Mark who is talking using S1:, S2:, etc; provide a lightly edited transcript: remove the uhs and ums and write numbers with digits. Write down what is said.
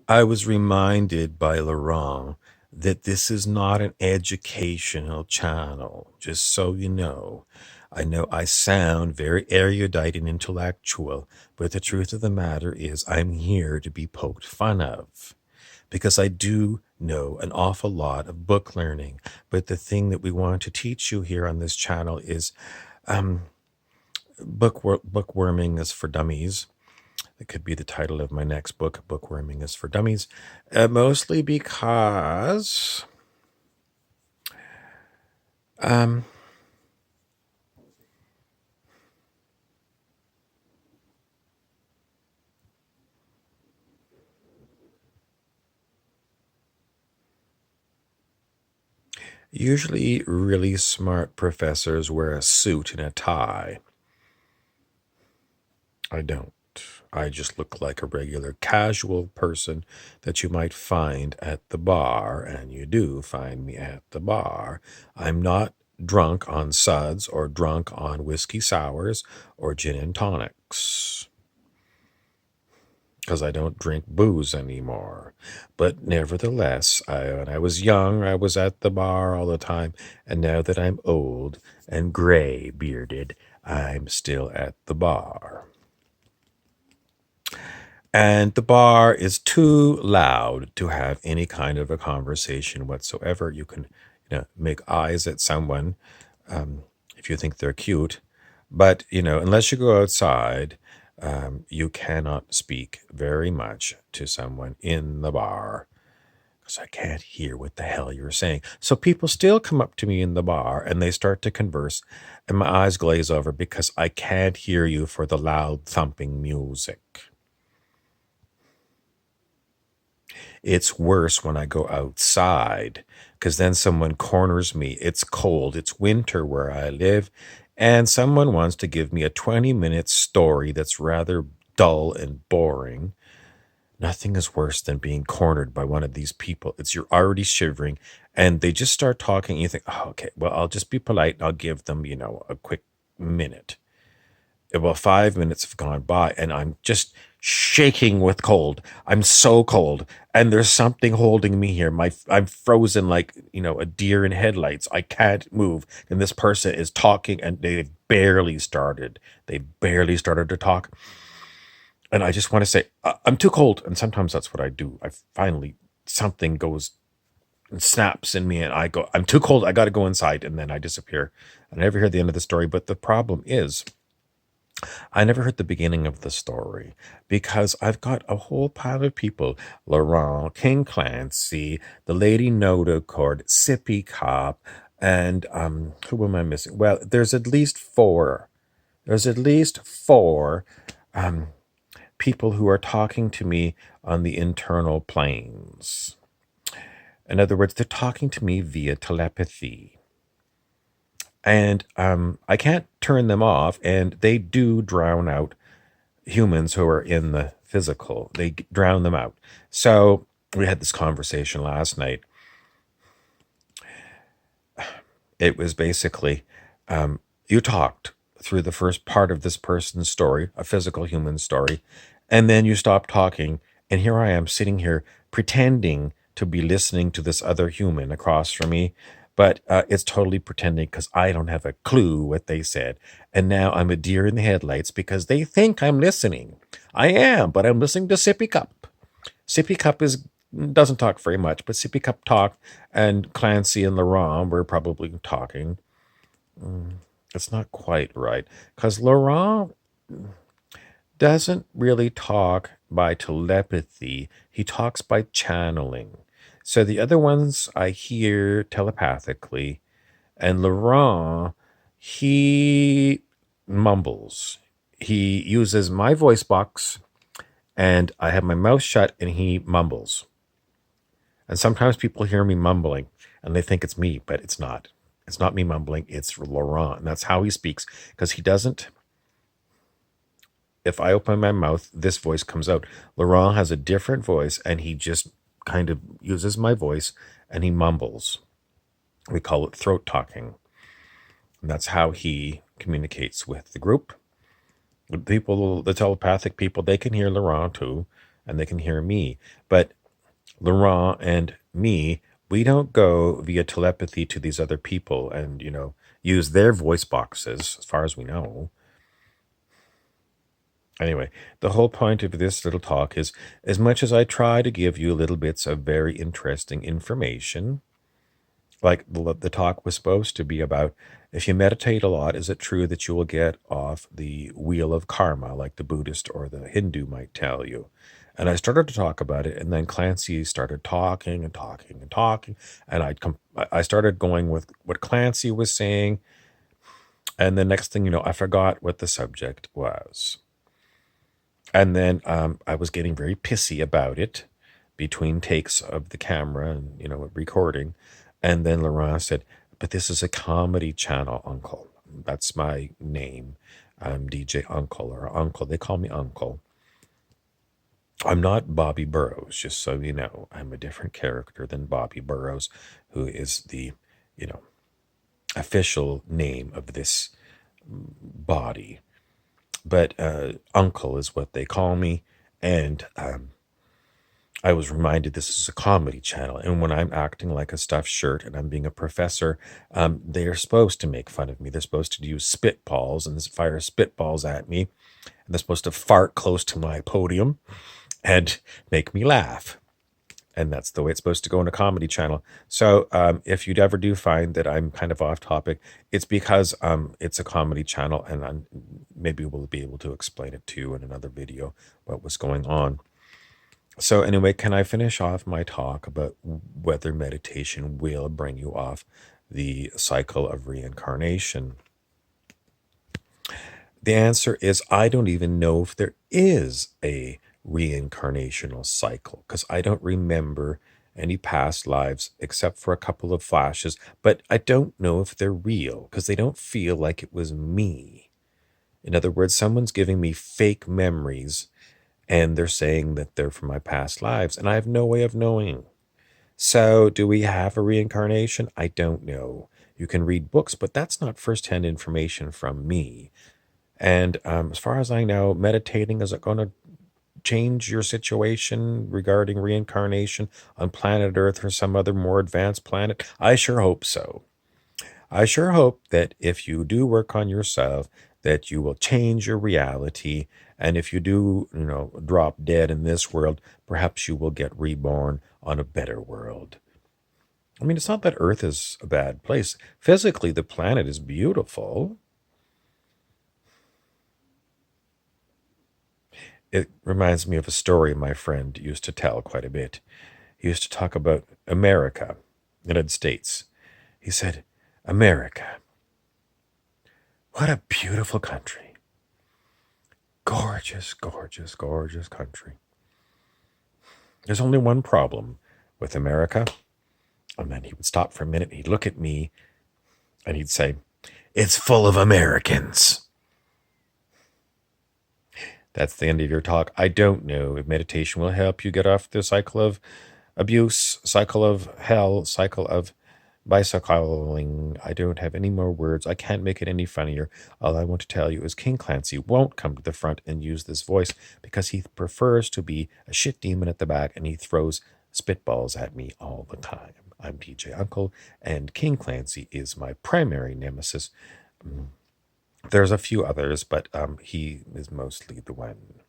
S1: I was reminded by Laurent that this is not an educational channel, just so you know. I know I sound very erudite and intellectual, but the truth of the matter is I'm here to be poked fun of because I do know an awful lot of book learning. But the thing that we want to teach you here on this channel is um, bookworming is for dummies. It could be the title of my next book, Bookworming is for Dummies. Mostly because um, usually really smart professors wear a suit and a tie. I don't. I just look like a regular casual person that you might find at the bar, and you do find me at the bar. I'm not drunk on suds or drunk on whiskey sours or gin and tonics because I don't drink booze anymore. But nevertheless, when I was young, I was at the bar all the time, and now that I'm old and gray bearded, I'm still at the bar. And the bar is too loud to have any kind of a conversation whatsoever. You can, make eyes at someone if you think they're cute, but unless you go outside, you cannot speak very much to someone in the bar because I can't hear what the hell you're saying. So people still come up to me in the bar and they start to converse, and my eyes glaze over because I can't hear you for the loud thumping music. It's worse when I go outside because then someone corners me. It's cold. It's winter where I live. And someone wants to give me a 20-minute story that's rather dull and boring. Nothing is worse than being cornered by one of these people. You're already shivering and they just start talking. And you think, oh, okay, well, I'll just be polite and I'll give them, a quick minute. Well, 5 minutes have gone by and I'm just shaking with cold. I'm so cold. And there's something holding me here. I'm frozen like, a deer in headlights. I can't move. And this person is talking and they've barely started. They barely started to talk. And I just want to say, I'm too cold. And sometimes that's what I do. I finally, something goes and snaps in me and I go, I'm too cold. I got to go inside. And then I disappear. And I never hear the end of the story. But the problem is, I never heard the beginning of the story because I've got a whole pile of people: Laurent, King Clancy, the Lady Notochord, Sippy Cop, and who am I missing? Well, there's at least four. There's at least four um, people who are talking to me on the internal planes. In other words, they're talking to me via telepathy. And I can't turn them off, and they do drown out humans who are in the physical. They drown them out. So we had this conversation last night. It was basically you talked through the first part of this person's story, a physical human story, and then you stopped talking. And here I am sitting here pretending to be listening to this other human across from me. But it's totally pretending because I don't have a clue what they said. And now I'm a deer in the headlights because they think I'm listening. I am, but I'm listening to Sippy Cup. Sippy Cup doesn't talk very much, but Sippy Cup talked, and Clancy and Laurent were probably talking. It's not quite right because Laurent doesn't really talk by telepathy. He talks by channeling. So the other ones I hear telepathically, and Laurent, he mumbles. He uses my voice box, and I have my mouth shut, and he mumbles. And sometimes people hear me mumbling, and they think it's me, but it's not. It's not me mumbling. It's Laurent, and that's how he speaks because he doesn't. If I open my mouth, this voice comes out. Laurent has a different voice, and he just kind of uses my voice, and he mumbles. We call it throat talking. And that's how he communicates with the group. The telepathic people, they can hear Laurent too. and they can hear me. But Laurent and me, we don't go via telepathy to these other people and, use their voice boxes, as far as we know. Anyway, the whole point of this little talk is, as much as I try to give you little bits of very interesting information, like the talk was supposed to be about, if you meditate a lot, is it true that you will get off the wheel of karma, like the Buddhist or the Hindu might tell you? And I started to talk about it, and then Clancy started talking and talking and talking, and I started going with what Clancy was saying, and the next thing you know, I forgot what the subject was. And then I was getting very pissy about it between takes of the camera and, recording. And then Laurent said, "But this is a comedy channel, Uncle. That's my name. I'm DJ Uncle or Uncle. They call me Uncle. I'm not Bobby Burrows, just so you know. I'm a different character than Bobby Burrows, who is the, you know, official name of this body. But Uncle is what they call me. And I was reminded this is a comedy channel. And when I'm acting like a stuffed shirt and I'm being a professor, they are supposed to make fun of me. They're supposed to use spitballs and fire spitballs at me. And they're supposed to fart close to my podium and make me laugh. And that's the way it's supposed to go in a comedy channel. So if you'd ever do find that I'm kind of off topic, it's because it's a comedy channel, and maybe we'll be able to explain it to you in another video what was going on. So anyway, can I finish off my talk about whether meditation will bring you off the cycle of reincarnation? The answer is I don't even know if there is a reincarnational cycle because I don't remember any past lives except for a couple of flashes, but I don't know if they're real because they don't feel like it was me. In other words, someone's giving me fake memories and they're saying that they're from my past lives, and I have no way of knowing. So, do we have a reincarnation? I don't know. You can read books, but that's not firsthand information from me. And as far as I know, meditating is it going to change your situation regarding reincarnation on planet Earth or some other more advanced planet? I sure hope so. I sure hope that if you do work on yourself, that you will change your reality. And if you do, drop dead in this world, perhaps you will get reborn on a better world. I mean, it's not that Earth is a bad place. Physically, the planet is beautiful. It reminds me of a story my friend used to tell quite a bit. He used to talk about America, United States. He said, America, what a beautiful country. Gorgeous, gorgeous, gorgeous country. There's only one problem with America. And then he would stop for a minute, he'd look at me, and he'd say, it's full of Americans. That's the end of your talk. I don't know if meditation will help you get off the cycle of abuse, cycle of hell, cycle of bicycling. I don't have any more words. I can't make it any funnier. All I want to tell you is King Clancy won't come to the front and use this voice because he prefers to be a shit demon at the back, and he throws spitballs at me all the time. I'm DJ Uncle, and King Clancy is my primary nemesis. There's a few others, but he is mostly the one.